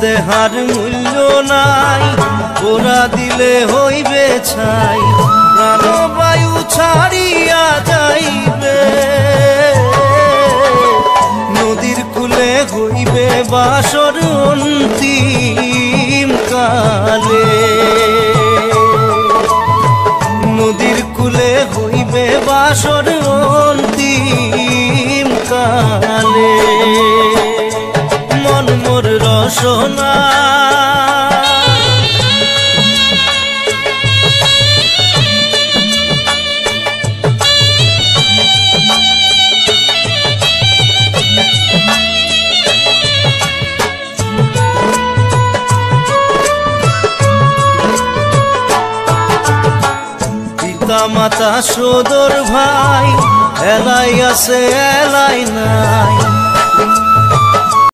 দেহার মূল্য নাই, ওরা দিলে হইবে ছাই, প্রাণবায়ু ছাড়িয়া যাইবে। নদীর কূলে হইবে বাসর অন্তিম কালে, নদীর কূলে হইবে বাসর অন্তিম কালে। মন মোর রসনা মাতা সদর ভাই, এলাই আছে এলাই নাই,